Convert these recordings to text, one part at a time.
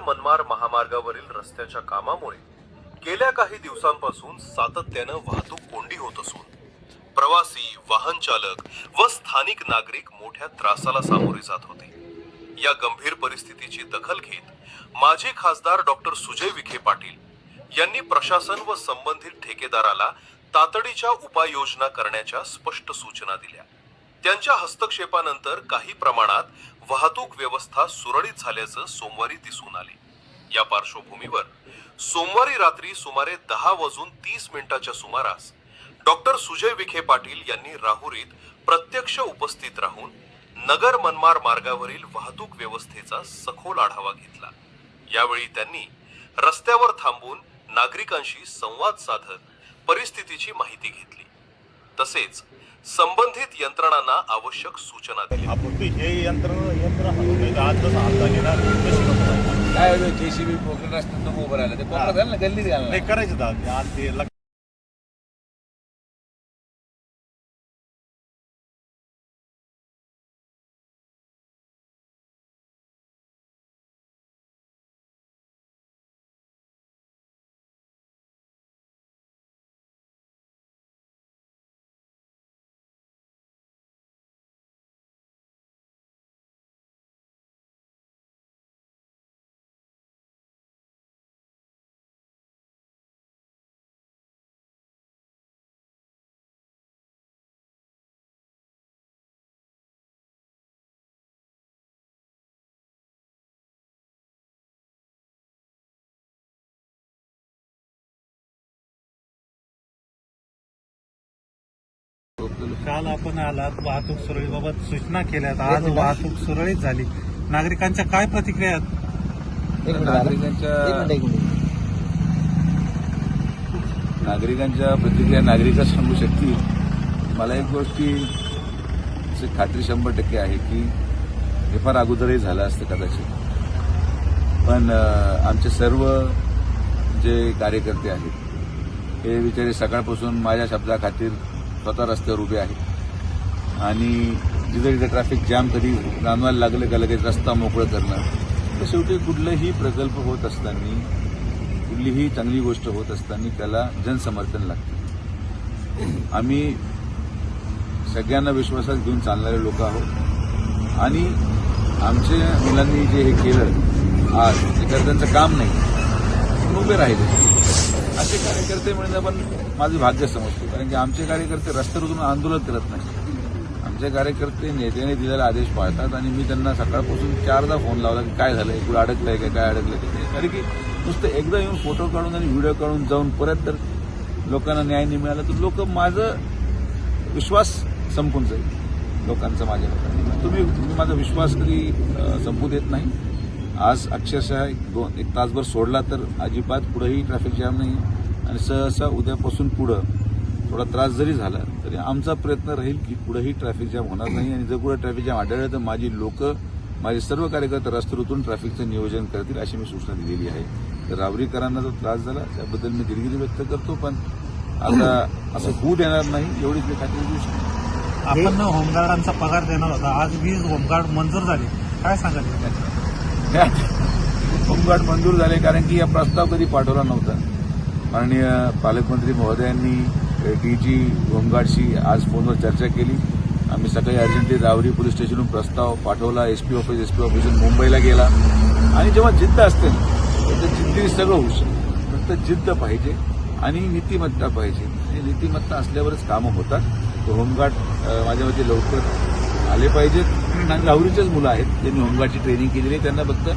मनमाड महामार्गावरील रस्त्याच्या कामामुळे गेल्या काही दिवसांपासून सातत्यानं वाहतूक कोंडी होत असून प्रवासी, वाहन चालक व स्थानिक नागरिक मोठ्या त्रासाला सामोरे जात होते। या गंभीर परिस्थितीची दखल घेत माजी खासदार डॉक्टर सुजय विखे पाटील यांनी प्रशासन व संबंधित ठेकेदाराला तातडीच्या उपाययोजना करण्याच्या स्पष्ट सूचना दिल्या। त्यांच्या हस्तक्षेपानंतर काही प्रमाणात वाहतूक व्यवस्था सुरळीत झाल्याचं सोमवारी दिसून आले। या पार्श्वभूमीवर सोमवारी रात्री सुमारे 10:30 सुमारास डॉक्टर सुजय विखे पाटील यांनी राहुरीत प्रत्यक्ष उपस्थित राहून नगर मनमाड मार्गावरील वाहतूक व्यवस्थेचा सखोल आढावा घेतला। यावेळी त्यांनी रस्त्यावर थांबून नागरिकांशी संवाद साधत परिस्थितीची माहिती घेतली। तसेच संबंधित यंत्रणांना आवश्यक सूचना दिल्या। हे यंत्र आज जसं हात झालेला काय जेसीबी पोकळ रस्त्यात उभं राहिलं ते पोकळ झालं ना, गल्लीत घालणं नाही करायचं आज ते काल आपण आलात वाहतूक सुरळीबाबत सूचना केल्यात। आज वाहतूक सुरळीत झाली। नागरिकांच्या काय प्रतिक्रिया आहेत? नागरिकांच्या प्रतिक्रिया नागरिकच सांगू शकतील। मला एक गोष्टी खात्री 100% आहे की हे फार अगोदरही झालं असतं कदाचित, पण आमचे सर्व जे कार्यकर्ते आहेत हे बिचारे सकाळपासून माझ्या शब्दाखातीर स्वतः रस्त्यावर उभे आहेत आणि जिथे जिथे ट्रॅफिक जॅम कधी जाणवायला लागलं का लगेच रस्ता मोकळं करणं। तर शेवटी कुठलाही प्रकल्प होत असताना, कुठलीही चांगली गोष्ट होत असताना त्याला जनसमर्थन लागतं। आम्ही सगळ्यांना विश्वासात घेऊन चालणारे लोक आहोत आणि आमच्या मुलांनी जे हे केलं आज ते त्यांचं काम नाही, उभे राहिले असे कार्यकर्ते मिळणं पण माझं भाग्य समजतो। कारण की आमचे कार्यकर्ते रस्त्यावर उतरून आंदोलन करत नाही, आमचे कार्यकर्ते नेत्याने दिलेला आदेश पाळतात आणि मी त्यांना सकाळपासून 4दा फोन लावला की काय झालंय, कुठं अडकलंय का, काय अडकलंय का। कारण की नुसतं एकदा येऊन फोटो काढून आणि व्हिडिओ काढून जाऊन परत जर लोकांना न्याय नाही मिळाला तर लोक माझं विश्वास संपून जाईल लोकांचा माझ्यावर। तुम्ही माझा विश्वास कधी संपू देत नाही। आज अक्षरशः एक तासभर सोडला तर अजिबात पुढेही ट्रॅफिक जॅम नाही आणि सहसा उद्यापासून पुढं थोडा त्रास जरी झाला तरी आमचा प्रयत्न राहील की पुढेही ट्रॅफिक जॅम होणार नाही आणि जर कुठे ट्रॅफिक जॅम आढळलं तर माझी लोक, माझे सर्व कार्यकर्ते रस्त्यावर उतरून ट्रॅफिकचं नियोजन करतील अशी मी सूचना दिलेली आहे। तर रावरीकरांना जो त्रास झाला त्याबद्दल मी दिलगिरी व्यक्त करतो, पण आता असं होऊ देणार नाही एवढीच मी खात्री देऊ शकतो। आपण होमगार्डांचा पगार देणार होता, आज 20 होमगार्ड मंजूर झाले, काय सांगाल? होमगार्ड मंजूर झाले कारण की हा प्रस्ताव कधी पाठवला नव्हता। माननीय पालकमंत्री महोदयांनी डीजी होमगार्डशी आज फोनवर चर्चा केली। आम्ही सकाळी अर्जंटली रावरी पोलीस स्टेशनहून प्रस्ताव पाठवला, एसपी ऑफिस मुंबईला गेला आणि जेव्हा जिद्द असते तर जिद्दीने सगळं होऊ शकतं। फक्त जिद्द पाहिजे आणि नीतिमत्ता पाहिजे आणि नीतिमत्ता असल्यावरच कामं होतात। होमगार्ड माझ्या मते लवकर आले पाहिजेत आणि राहुरीचेच मुलं आहेत त्यांनी होमगार्डची ट्रेनिंग केलेली आहे, त्यांना फक्त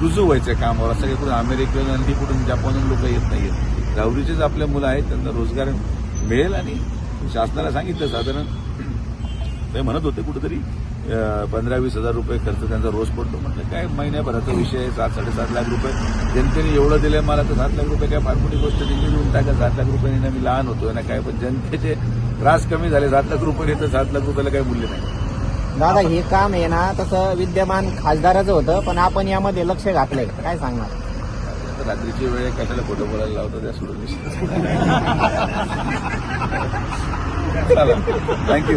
रुजू व्हायचं कामावर। असं काही कुठून अमेरिकेहून आणि कुठून जपानहून लोक येत नाहीत, राहुरीचेच आपले मुलं आहेत, त्यांना रोजगार मिळेल। आणि शासनाला सांगितलं साधारण ते म्हणत होते कुठेतरी 15-20 हजार रुपये खर्च त्यांचा रोज पडतो। म्हटलं काय महिन्याभराचा विषय आहे, 7-7.5 लाख रुपये जनतेने एवढं दिलंय मला तर 7 लाख रुपये काय फार मोठी गोष्ट दिली देऊन टाका। 7 लाख रुपये मी लहान होतो ना काय, पण जनतेचे त्रास कमी झाले। 7 लाख रुपये तर 7 लाख रुपयाला काही मूल्य नाही। दादा हे काम आहे ना तसं विद्यमान खासदाराचं होतं, पण आपण यामध्ये लक्ष घातलंय, काय सांगणार? रात्रीची वेळ कशाला खोटं बोलायला लावतो त्या सोडून। थँक्यू।